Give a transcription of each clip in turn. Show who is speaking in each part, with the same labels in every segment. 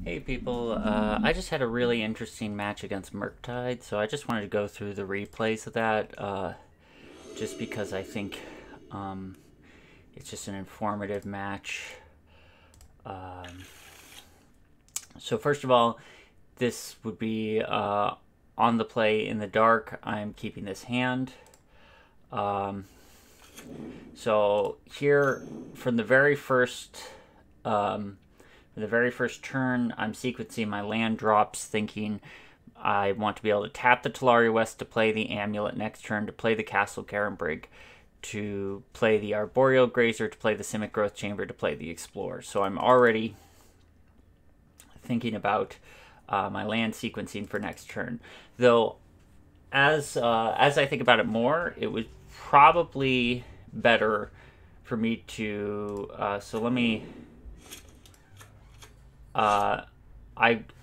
Speaker 1: Hey people, I just had a really interesting match against Murktide, so I just wanted to go through the replays of that, just because I think it's just an informative match. So first of all, this would be on the play in the dark. I'm keeping this hand. So here, from the very first turn, I'm sequencing my land drops, thinking I want to be able to tap the Talaria West to play the Amulet next turn, to play the Castle Garenbrig, to play the Arboreal Grazer, to play the Simic Growth Chamber, to play the Explorer. So I'm already thinking about my land sequencing for next turn. Though, as I think about it more, it was probably better for me to. So let me.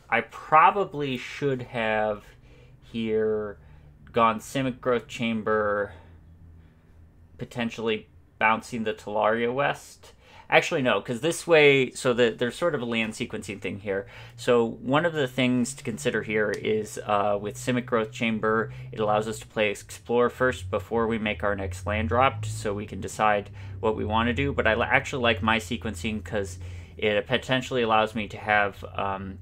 Speaker 1: I probably should have here gone Simic Growth Chamber, potentially bouncing the Talaria West. Actually, no, because this way, so there's sort of a land sequencing thing here. So one of the things to consider here is with Simic Growth Chamber, it allows us to play Explore first before we make our next land drop, so we can decide what we want to do. But I actually like my sequencing because it potentially allows me to have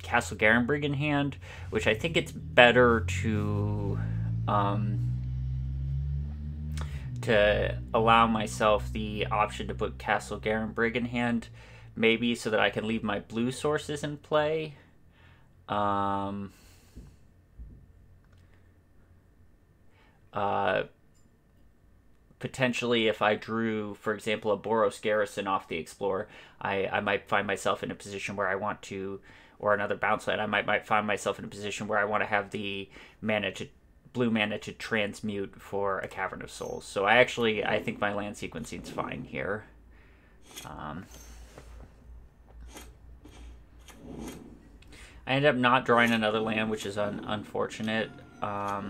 Speaker 1: Castle Garenbrig in hand, which I think it's better to allow myself the option to put Castle Garenbrig in hand, maybe so that I can leave my blue sources in play. Potentially, if I drew, for example, a Boros Garrison off the Explorer, I might find myself in a position where I want to, or another bounce land, I might find myself in a position where I want to have the blue mana to transmute for a Cavern of Souls. So I think my land sequencing is fine here. I ended up not drawing another land, which is unfortunate. I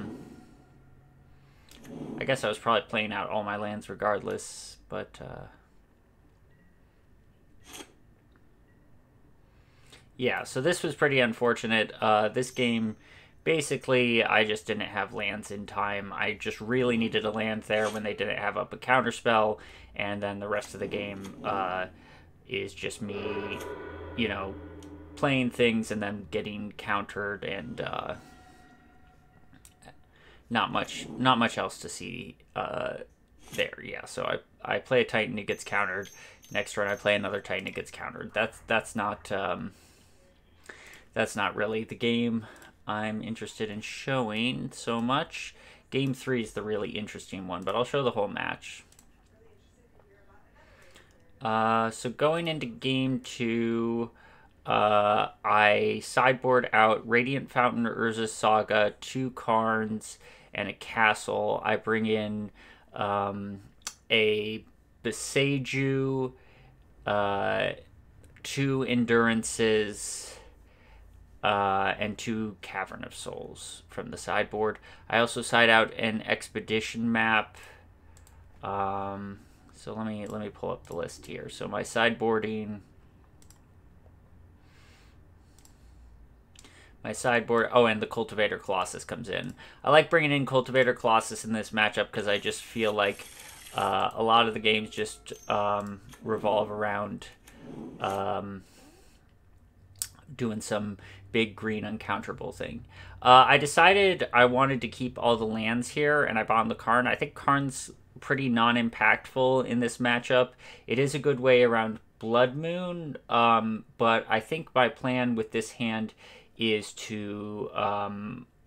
Speaker 1: guess I was probably playing out all my lands regardless, but yeah, so this was pretty unfortunate. This game, basically, I just didn't have lands in time. I just really needed a land there when they didn't have up a counterspell, and then the rest of the game is just me, playing things and then getting countered, and not much else to see there. Yeah, so I play a Titan, it gets countered. Next turn I play another Titan, it gets countered. That's not really the game I'm interested in showing so much. Game 3 is the really interesting one, but I'll show the whole match. So going into game 2, I sideboard out Radiant Fountain, Urza's Saga, 2 Karns, and a castle. I bring in a Beseju, 2 Endurances, and 2 Cavern of Souls from the sideboard. I also side out an Expedition map. So let me pull up the list here. So my sideboarding. Oh, and the Cultivator Colossus comes in. I like bringing in Cultivator Colossus in this matchup because I just feel like a lot of the games just revolve around doing some big green uncounterable thing. I decided I wanted to keep all the lands here, and I bought the Karn. I think Karn's pretty non-impactful in this matchup. It is a good way around Blood Moon, but I think my plan with this hand is to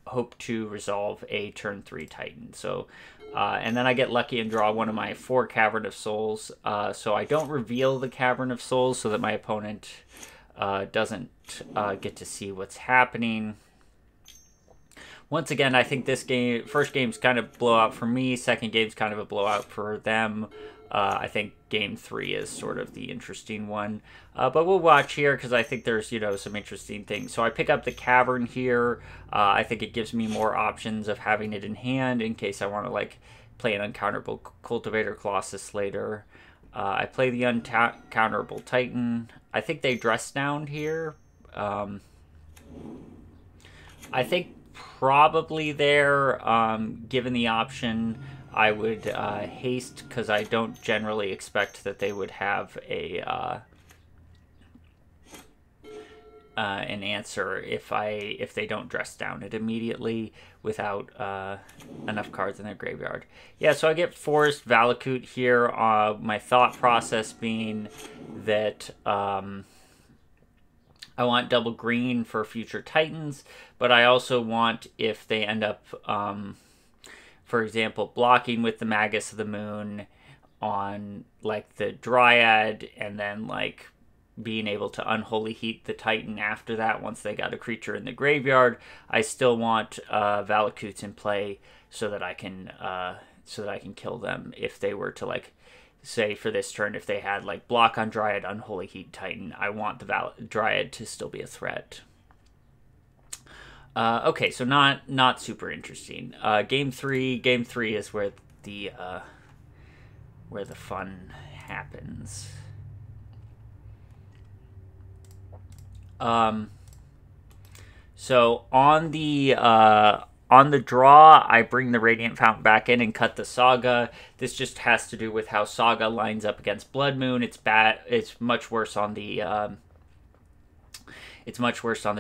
Speaker 1: hope to resolve a turn 3 Titan. So, and then I get lucky and draw one of my 4 Cavern of Souls. So I don't reveal the Cavern of Souls so that my opponent doesn't get to see what's happening. Once again, I think this game, first game's kind of blowout for me. Second game's kind of a blowout for them. I think game 3 is sort of the interesting one. But we'll watch here because I think there's, some interesting things. So I pick up the Cavern here. I think it gives me more options of having it in hand in case I want to, play an uncounterable Cultivator Colossus later. I play the uncounterable Titan. I think they dress down here. I think probably there, given the option, I would haste, because I don't generally expect that they would have an answer if they don't dress down it immediately without enough cards in their graveyard. Yeah, so I get Forest Valakut here. My thought process being that I want double green for future Titans, but I also want, if they end up, for example, blocking with the Magus of the Moon on like the Dryad, and then like being able to Unholy Heat the Titan after that once they got a creature in the graveyard, I still want Valakuts in play so that I can kill them if they were to, like, say for this turn, if they had like block on Dryad, Unholy Heat Titan, I want the Dryad to still be a threat. Okay, so not super interesting. Game three is where the fun happens. So on the draw, I bring the Radiant Fountain back in and cut the Saga. This just has to do with how Saga lines up against Blood Moon. It's bad. It's much worse on the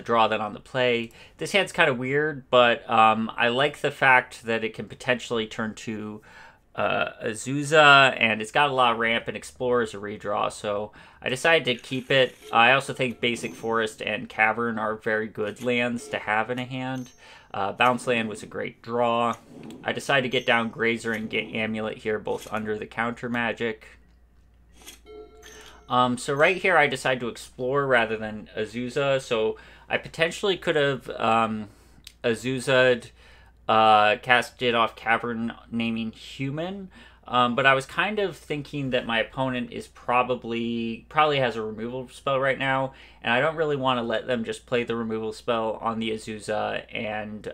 Speaker 1: draw than on the play. This hand's kind of weird, but I like the fact that it can potentially turn to Azusa, and it's got a lot of ramp, and Explorer is a redraw, so I decided to keep it. I also think Basic Forest and Cavern are very good lands to have in a hand. Bounce Land was a great draw. I decided to get down Grazer and get Amulet here, both under the counter magic. So right here, I decided to explore rather than Azusa. So I potentially could have Azuza'd, cast it off Cavern, naming Human. But I was kind of thinking that my opponent is probably has a removal spell right now, and I don't really want to let them just play the removal spell on the Azusa and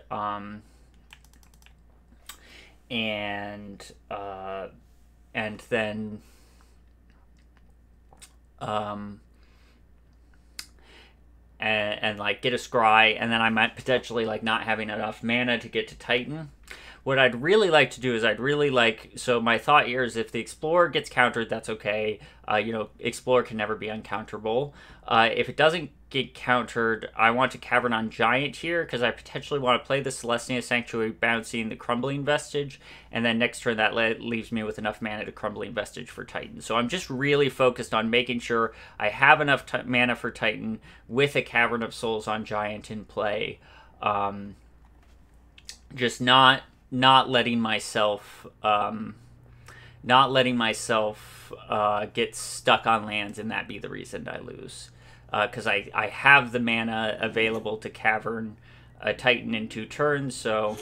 Speaker 1: then and like get a scry, and then I might potentially like not having enough mana to get to Titan. What I'd really like to do is so my thought here is if the Explorer gets countered, that's okay. Explorer can never be uncounterable. If it doesn't get countered, I want to Cavern on Giant here, because I potentially want to play the Celestia Sanctuary bouncing the Crumbling Vestige, and then next turn that leaves me with enough mana to Crumbling Vestige for Titan. So I'm just really focused on making sure I have enough mana for Titan with a Cavern of Souls on Giant in play. Just not letting myself get stuck on lands and that be the reason I lose. Because I have the mana available to Cavern a Titan in 2 turns, so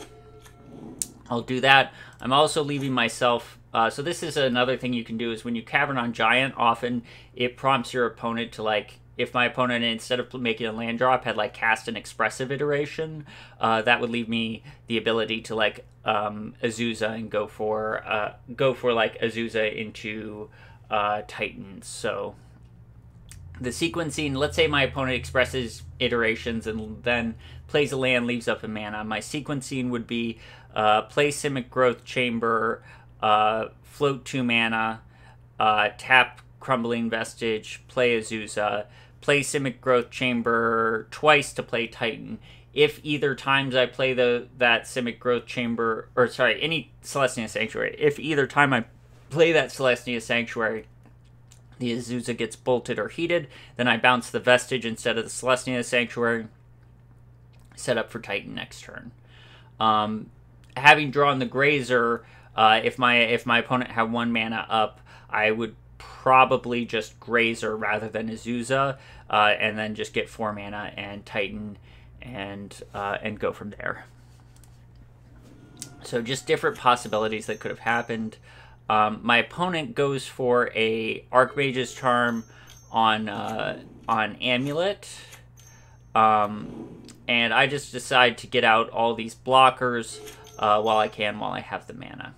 Speaker 1: I'll do that. I'm also leaving myself... so this is another thing you can do, is when you Cavern on Giant, often it prompts your opponent to, like... If my opponent, instead of making a land drop, had like cast an Expressive Iteration, that would leave me the ability to like Azusa and go for like Azusa into Titans. So the sequencing, let's say my opponent expresses iterations and then plays a land, leaves up a mana. My sequencing would be play Simic Growth Chamber, float 2 mana, tap Crumbling Vestige, play Azusa, play Simic Growth Chamber twice to play Titan. If either times I play that Simic Growth Chamber, or sorry, any Celestia Sanctuary, if either time I play that Celestia Sanctuary, the Azusa gets bolted or heated, then I bounce the Vestige instead of the Celestia Sanctuary, set up for Titan next turn. Having drawn the Grazer, if my opponent had 1 mana up, I would probably just Grazer rather than Azusa, and then just get 4 mana and Titan and go from there. So just different possibilities that could have happened. My opponent goes for a Archmage's Charm on Amulet, and I just decide to get out all these blockers while I have the mana.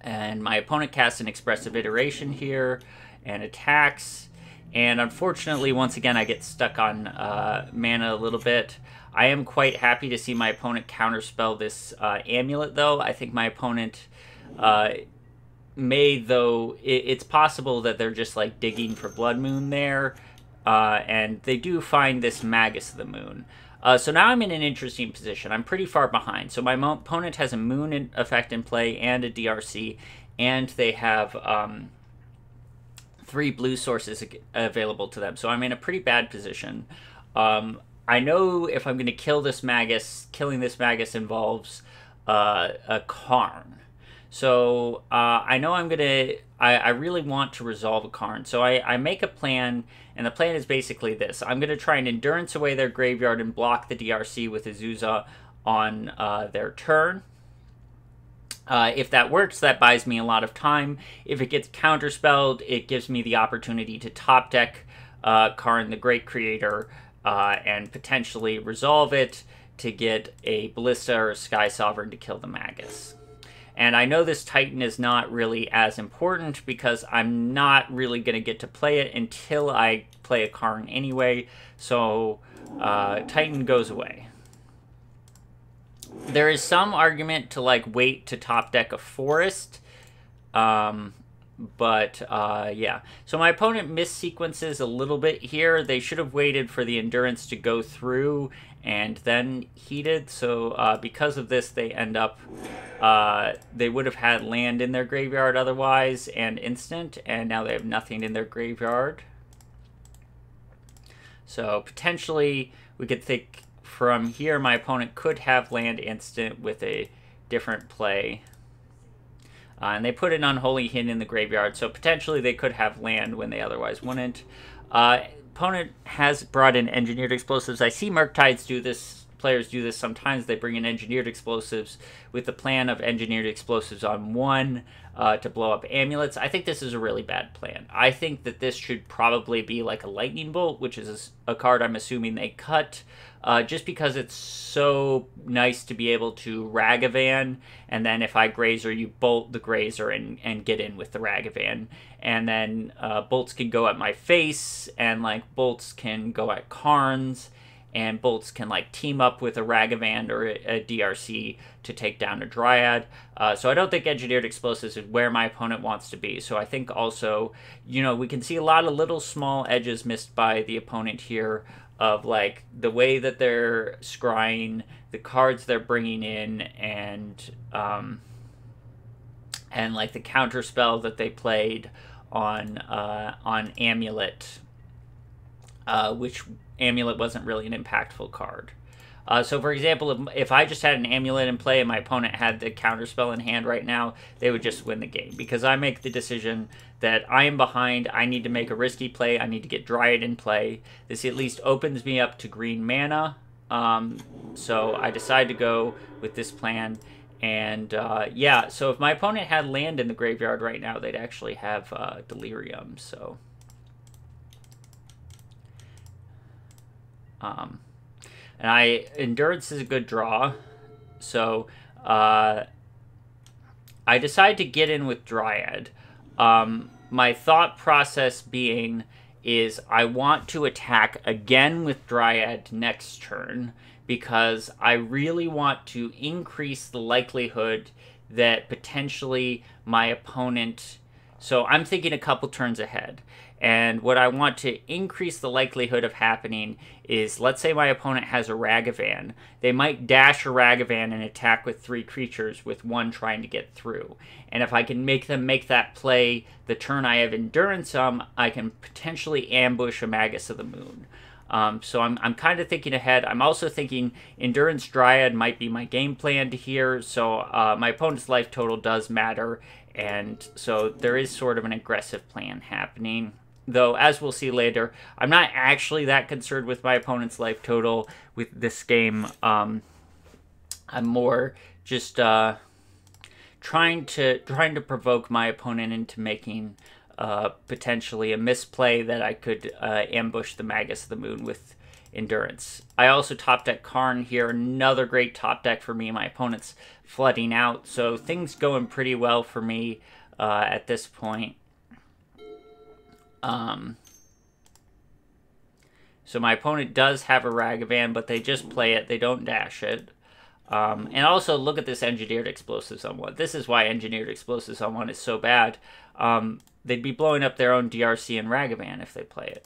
Speaker 1: And my opponent casts an Expressive Iteration here and attacks. And unfortunately, once again, I get stuck on mana a little bit. I am quite happy to see my opponent counterspell this amulet, though. I think my opponent may, though, it's possible that they're just like digging for Blood Moon there, and they do find this Magus of the Moon. So now I'm in an interesting position. I'm pretty far behind. So my opponent has a Moon effect in play and a DRC, and they have 3 blue sources available to them. So I'm in a pretty bad position. I know if I'm going to kill this Magus, killing this Magus involves a Karn. So I know I'm going to... I really want to resolve a Karn. So I make a plan, and the plan is basically this. I'm going to try and Endurance away their graveyard and block the DRC with Azusa on their turn. If that works, that buys me a lot of time. If it gets counterspelled, it gives me the opportunity to top deck Karn, the Great Creator, and potentially resolve it to get a Ballista or a Sky Sovereign to kill the Magus. And I know this Titan is not really as important because I'm not really going to get to play it until I play a Karn anyway, so Titan goes away. There is some argument to like wait to top deck a Forest, yeah. So my opponent missequences a little bit here. They should have waited for the Endurance to go through and then heated. So because of this, they end up, they would have had land in their graveyard otherwise and instant, and now they have nothing in their graveyard. So potentially we could think from here my opponent could have land instant with a different play. And they put an Unholy Hint in the graveyard, so potentially they could have land when they otherwise wouldn't. Opponent has brought in Engineered Explosives. I see Murktides do this, players do this sometimes. They bring in Engineered Explosives with the plan of Engineered Explosives on 1 to blow up amulets. I think this is a really bad plan. I think that this should probably be like a Lightning Bolt, which is a card I'm assuming they cut. Just because it's so nice to be able to Ragavan, and then if I Grazer, you bolt the Grazer and get in with the Ragavan. And then bolts can go at my face, and like bolts can go at Karns, and bolts can like team up with a Ragavan or a DRC to take down a Dryad. So I don't think Engineered Explosives is where my opponent wants to be. So I think also, you know, we can see a lot of little small edges missed by the opponent here, of like the way that they're scrying, the cards they're bringing in, and like the counter spell that they played on Amulet, which Amulet wasn't really an impactful card. So for example, if I just had an Amulet in play and my opponent had the counterspell in hand right now, they would just win the game. Because I make the decision that I am behind, I need to make a risky play, I need to get Dryad in play. This at least opens me up to green mana. So I decide to go with this plan. And yeah, so if my opponent had land in the graveyard right now, they'd actually have Delirium. So... and Endurance is a good draw, so I decide to get in with Dryad. My thought process being is I want to attack again with Dryad next turn, because I really want to increase the likelihood that potentially my opponent... So I'm thinking a couple turns ahead. And what I want to increase the likelihood of happening is, let's say my opponent has a Ragavan. They might dash a Ragavan and attack with 3 creatures, with 1 trying to get through. And if I can make them make that play the turn I have Endurance on, I can potentially ambush a Magus of the Moon. So I'm kind of thinking ahead. I'm also thinking Endurance Dryad might be my game plan to here. So my opponent's life total does matter. And so there is sort of an aggressive plan happening. Though, as we'll see later, I'm not actually that concerned with my opponent's life total with this game. I'm more just trying to provoke my opponent into making potentially a misplay that I could ambush the Magus of the Moon with Endurance. I also top deck Karn here, another great top deck for me. My opponent's flooding out, so things going pretty well for me at this point. So my opponent does have a Ragavan, but they just play it. They don't dash it. And also, look at this Engineered Explosives on 1. This is why Engineered Explosives on 1 is so bad. They'd be blowing up their own DRC and Ragavan if they play it.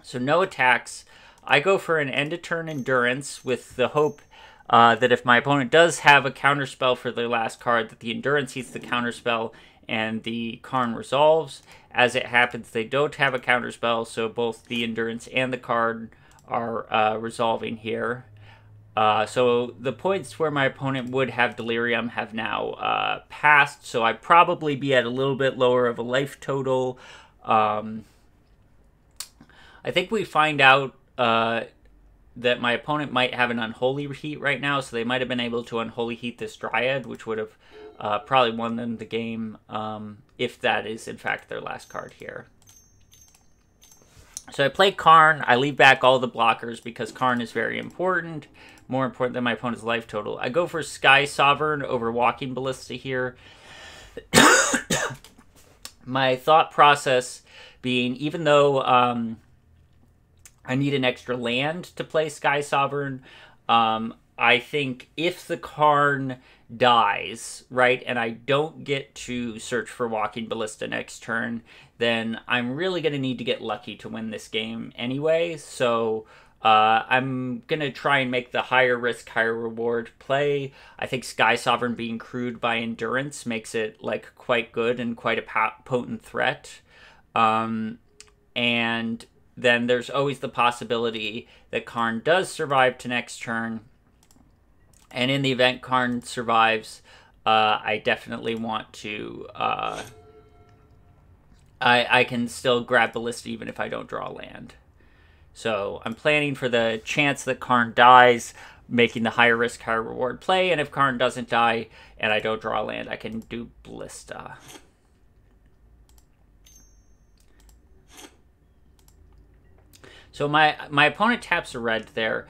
Speaker 1: So no attacks. I go for an end-of-turn Endurance with the hope that if my opponent does have a counterspell for their last card, that the Endurance eats the counterspell and the Karn resolves. As it happens, they don't have a counterspell, so both the Endurance and the card are resolving here. So the points where my opponent would have Delirium have now passed, so I'd probably be at a little bit lower of a life total. I think we find out that my opponent might have an Unholy Heat right now, so they might have been able to Unholy Heat this Dryad, which would have probably won them the game, if that is in fact their last card here. So I play Karn. I leave back all the blockers because Karn is very important. More important than my opponent's life total. I go for Sky Sovereign over Walking Ballista here. My thought process being, even though I need an extra land to play Sky Sovereign, I think if the Karn dies, right, and I don't get to search for Walking Ballista next turn, then I'm really going to need to get lucky to win this game anyway. So I'm going to try and make the higher risk, higher reward play. I think Sky Sovereign being crewed by Endurance makes it like quite good and quite a potent threat. And then there's always the possibility that Karn does survive to next turn. And in the event Karn survives, I definitely want to... I can still grab Ballista even if I don't draw land. So I'm planning for the chance that Karn dies, making the higher risk, higher reward play. And if Karn doesn't die and I don't draw land, I can do Ballista. So my opponent taps a red there.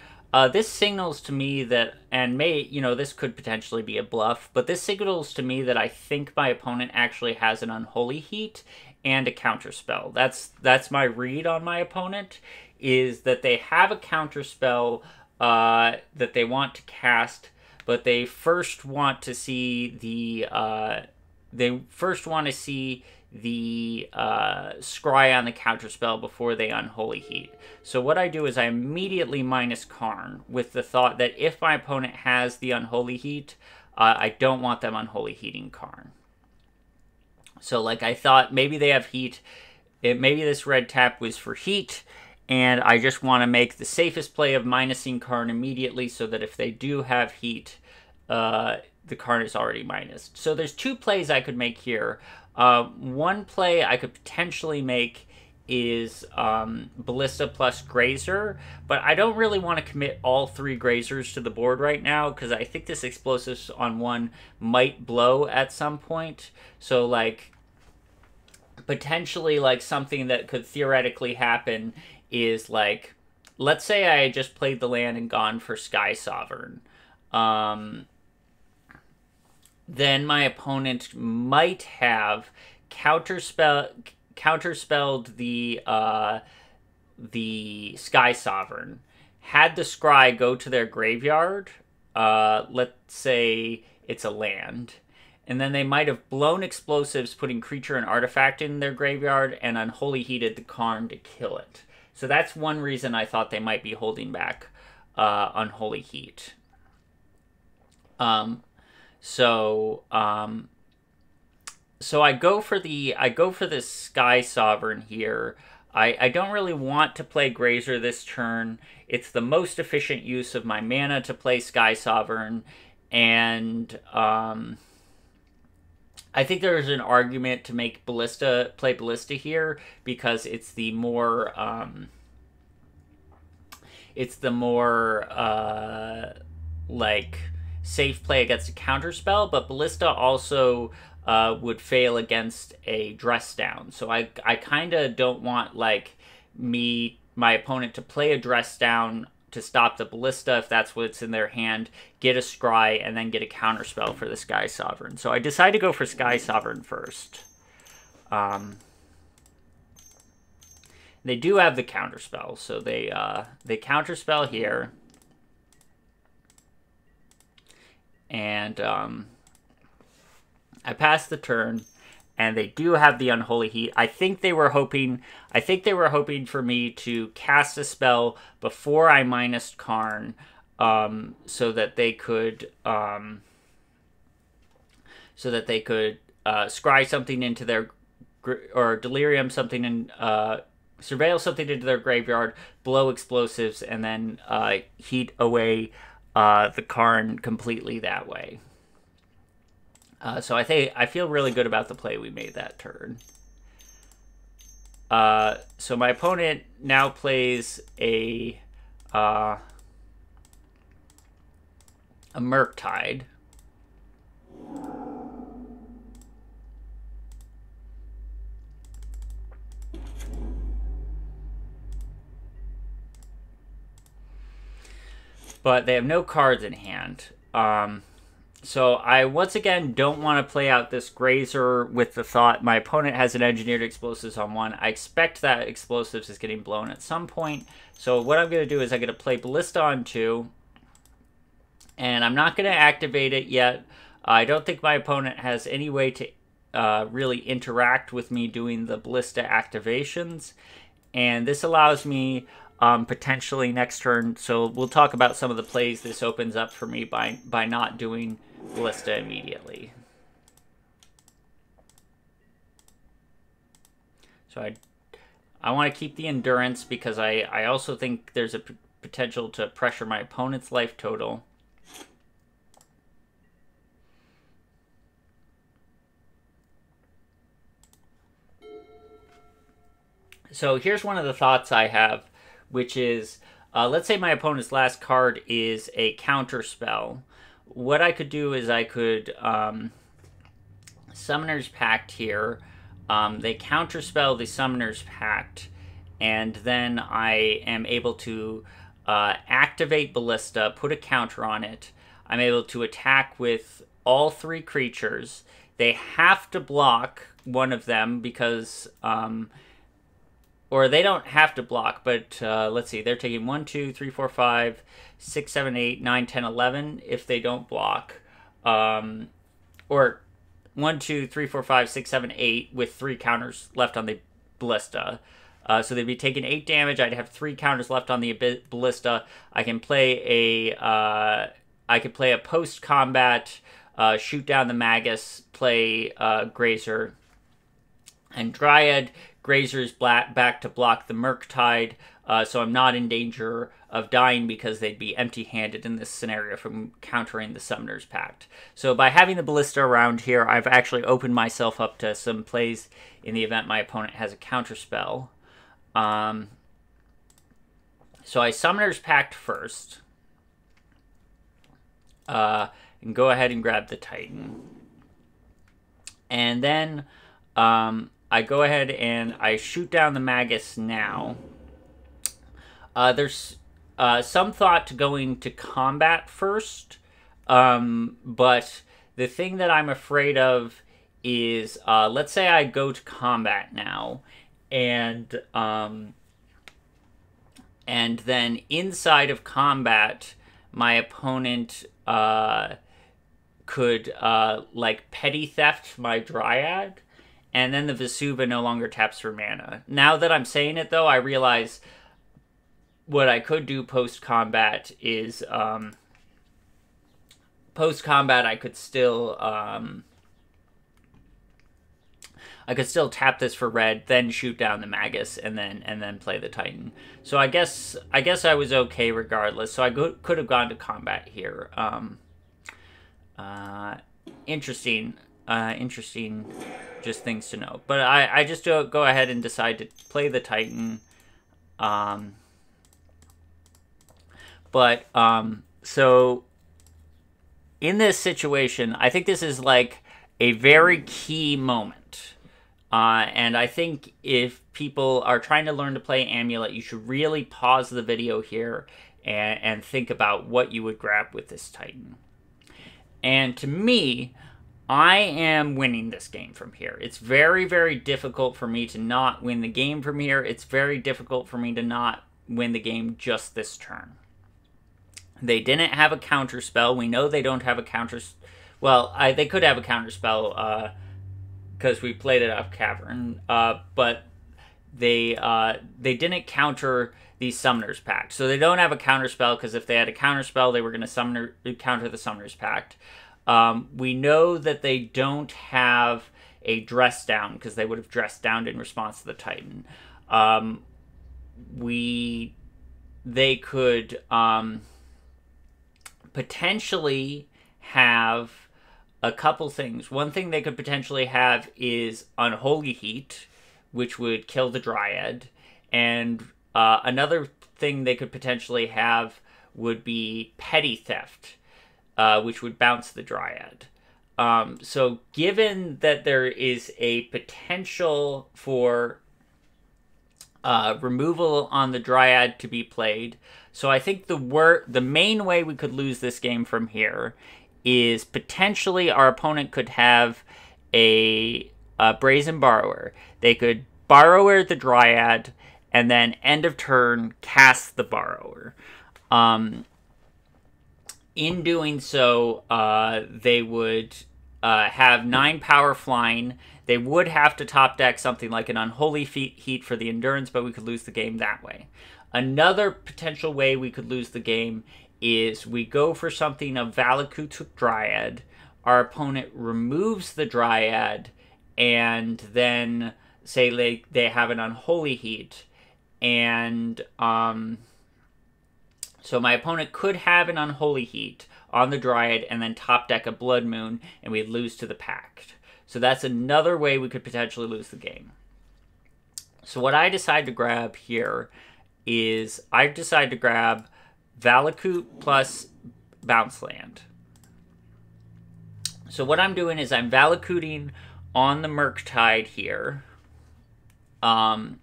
Speaker 1: This signals to me that, and this could potentially be a bluff, but this signals to me that I think my opponent actually has an Unholy Heat and a counterspell. That's my read on my opponent, is that they have a counterspell that they want to cast, but they first want to see the scry on the counterspell before they Unholy Heat. So what I do is I immediately minus Karn with the thought that if my opponent has the Unholy Heat, I don't want them Unholy Heating Karn. So like I thought maybe they have heat, maybe this red tap was for heat, and I just want to make the safest play of minusing Karn immediately so that if they do have heat, the Karn is already minused. So there's two plays I could make here. One play I could potentially make is Ballista plus Grazer, but I don't really want to commit all 3 Grazers to the board right now because I think this Explosives on 1 might blow at some point. So like potentially like something that could theoretically happen is like, let's say I just played the land and gone for Sky Sovereign. Then my opponent might have counterspelled the Sky Sovereign, had the scry go to their graveyard, let's say it's a land, and then they might have blown Explosives, putting creature and artifact in their graveyard, and Unholy Heated the Karn to kill it. So that's one reason I thought they might be holding back Unholy Heat. So I go for the Sky Sovereign here. I don't really want to play Grazer this turn. It's the most efficient use of my mana to play Sky Sovereign, and I think there's an argument to make play Ballista here because it's the more like safe play against a counterspell, but Ballista also would fail against a dress down. So I kind of don't want like my opponent to play a dress down to stop the Ballista if that's what's in their hand, get a scry, and then get a counterspell for the Sky Sovereign. So I decide to go for Sky Sovereign first. They do have the counterspell, so they counterspell here, and I pass the turn, and they do have the Unholy Heat. I think they were hoping for me to cast a spell before I minused Karn, so that they could scry something into their, or delirium something in, surveil something into their graveyard, blow explosives, and then heat away the Karn completely that way. So I feel really good about the play we made that turn. So my opponent now plays a Murktide. But they have no cards in hand. So I, once again, don't want to play out this Grazer with the thought my opponent has an Engineered Explosives on one. I expect that Explosives is getting blown at some point. So what I'm going to do is I'm going to play Ballista on 2. And I'm not going to activate it yet. I don't think my opponent has any way to really interact with me doing the Ballista activations. And this allows me potentially next turn. So we'll talk about some of the plays this opens up for me by not doing Ballista immediately. So I want to keep the endurance because I also think there's a potential to pressure my opponent's life total. So here's one of the thoughts I have, which is, let's say my opponent's last card is a counter spell. What I could do is I could Summoner's Pact here. They counterspell the Summoner's Pact, and then I am able to activate Ballista, put a counter on it. I'm able to attack with all 3 creatures. They have to block one of them because... or they don't have to block, but let's see. They're taking 1, 2, 3, 4, 5, 6, 7, 8, 9, 10, 11 if they don't block. Or 1, 2, 3, 4, 5, 6, 7, 8 with 3 counters left on the Ballista. So they'd be taking 8 damage. I'd have 3 counters left on the Ballista. I can play a post-combat, shoot down the Magus, play Grazer and Dryad. Grazer's back to block the Murktide, so I'm not in danger of dying because they'd be empty-handed in this scenario from countering the Summoner's Pact. So by having the Ballista around here, I've actually opened myself up to some plays in the event my opponent has a counterspell. So I Summoner's Pact first, and go ahead and grab the Titan. And then... I go ahead and I shoot down the Magus now. There's some thought to going to combat first, but the thing that I'm afraid of is, let's say I go to combat now, and then inside of combat, my opponent could like petty theft my Dryad. And then the Vesuva no longer taps for mana. Now that I'm saying it, though, I realize what I could do post-combat is... post-combat, I could still tap this for red, then shoot down the Magus, and then play the Titan. So I guess I was okay regardless. So I could have gone to combat here. Interesting. Interesting, just things to know. But I just go ahead and decide to play the Titan. So in this situation, I think this is like a very key moment. And I think if people are trying to learn to play Amulet, you should really pause the video here and think about what you would grab with this Titan. And to me, I am winning this game from here. It's very, very difficult for me to not win the game from here. It's very difficult for me to not win the game just this turn. They didn't have a counter spell. We know they don't have a counter. Well, they could have a counter spell because we played it off Cavern, but they didn't counter the Summoner's Pact. So they don't have a counter spell because if they had a counter spell, they were going to counter the Summoner's Pact. We know that they don't have a dress down because they would have dressed down in response to the Titan. They could potentially have a couple things. One thing they could potentially have is Unholy Heat, which would kill the Dryad. And another thing they could potentially have would be Petty Theft, which would bounce the Dryad. So given that there is a potential for removal on the Dryad to be played, so I think the main way we could lose this game from here is potentially our opponent could have a Brazen Borrower. They could Borrower the Dryad, and then end of turn cast the Borrower. In doing so, they would have 9 power flying. They would have to top deck something like an Unholy Heat for the Endurance, but we could lose the game that way. Another potential way we could lose the game is we go for something of Valakut Dryad. Our opponent removes the Dryad, and then say they have an Unholy Heat. And so my opponent could have an Unholy Heat on the Dryad and then top deck a Blood Moon, and we'd lose to the Pact. So that's another way we could potentially lose the game. So what I decide to grab here is I decide to grab Valakut plus Bounce Land. So what I'm doing is I'm Valakuting on the Murktide here. And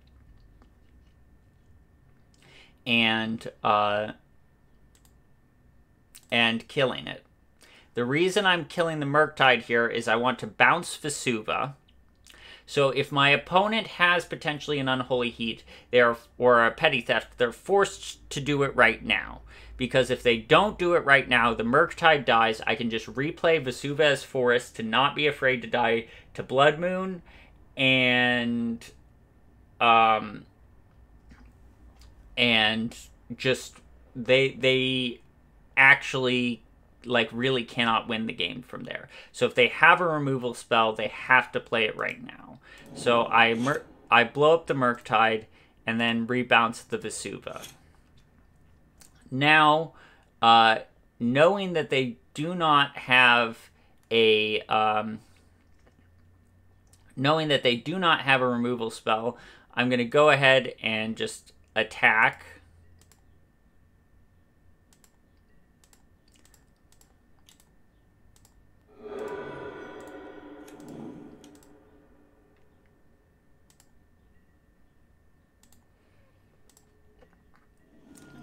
Speaker 1: killing it. The reason I'm killing the Murktide here is I want to bounce Vesuva. So if my opponent has potentially an Unholy Heat or a Petty Theft, they're forced to do it right now. Because if they don't do it right now, the Murktide dies. I can just replay Vesuva as Forest to not be afraid to die to Blood Moon. And just they actually really cannot win the game from there. So if they have a removal spell, they have to play it right now. So I blow up the Murktide and then rebounce the Vesuva. Now, knowing that they do not have a removal spell, I'm going to go ahead and just attack.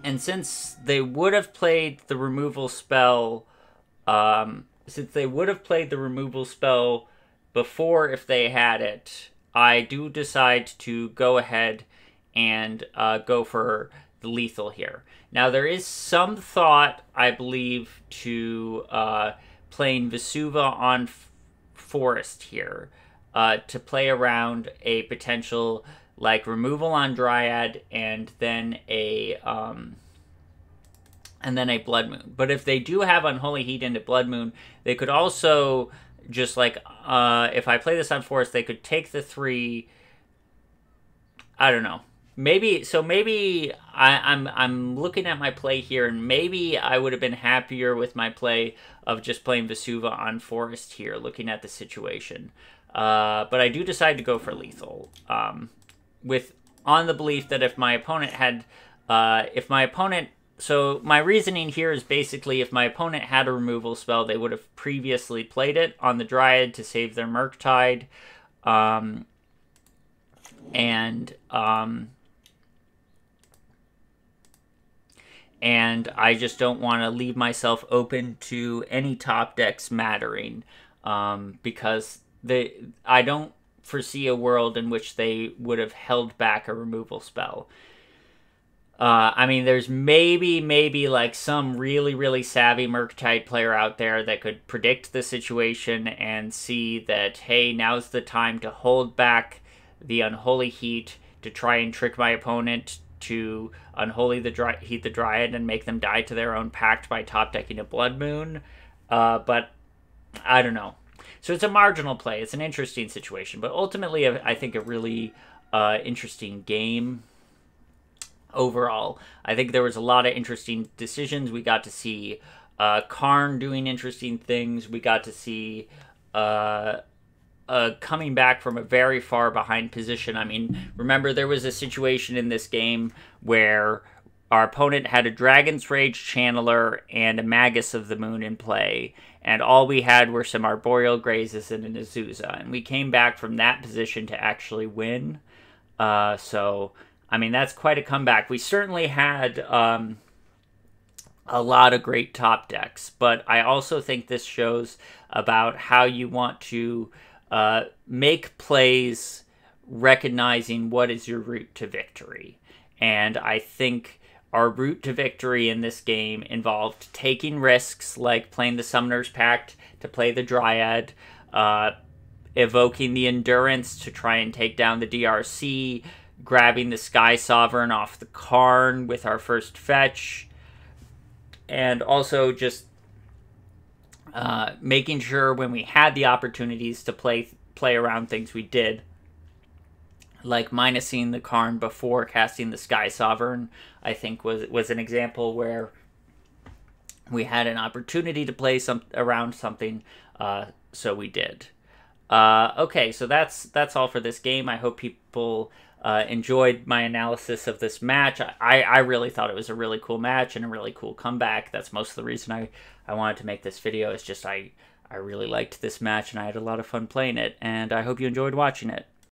Speaker 1: And since they would have played the removal spell, before if they had it, I do decide to go ahead and go for the lethal here. Now there is some thought, I believe, to playing Vesuva on Forest here to play around a potential removal on Dryad and then a Blood Moon. But if they do have Unholy Heat into Blood Moon, they could also just if I play this on Forest, they could take the 3. I don't know. Maybe I'm looking at my play here, and maybe I would have been happier with my play of just playing Vesuva on Forest here, looking at the situation. But I do decide to go for lethal. On the belief that if my opponent had, so my reasoning here is basically if my opponent had a removal spell, they would have previously played it on the Dryad to save their Murktide, and I just don't want to leave myself open to any top decks mattering. because I don't foresee a world in which they would have held back a removal spell. I mean, there's maybe like some really, really savvy Murktide player out there that could predict the situation and see that, hey, now's the time to hold back the Unholy Heat to try and trick my opponent to Unholy Heat the Dryad and make them die to their own pact by top decking a Blood Moon. But I don't know. So it's a marginal play. It's an interesting situation, but ultimately, I think a really interesting game. Overall, I think there was a lot of interesting decisions. We got to see Karn doing interesting things. We got to see coming back from a very far behind position. I mean, remember there was a situation in this game where our opponent had a Dragon's Rage Channeler and a Magus of the Moon in play, and all we had were some Arboreal Grazes and an Azusa, and we came back from that position to actually win. So I mean, that's quite a comeback. We certainly had a lot of great top decks, but I also think this shows about how you want to make plays recognizing what is your route to victory. And I think our route to victory in this game involved taking risks, like playing the Summoner's Pact to play the Dryad, evoking the Endurance to try and take down the DRC, grabbing the Sky Sovereign off the Karn with our first fetch, and also just making sure when we had the opportunities to play around things we did, like minusing the Karn before casting the Sky Sovereign. I think was an example where we had an opportunity to play around something, so we did. Okay, so that's all for this game. I hope people enjoyed my analysis of this match. I really thought it was a really cool match and a really cool comeback. That's most of the reason I wanted to make this video. It's just I really liked this match and I had a lot of fun playing it, and I hope you enjoyed watching it.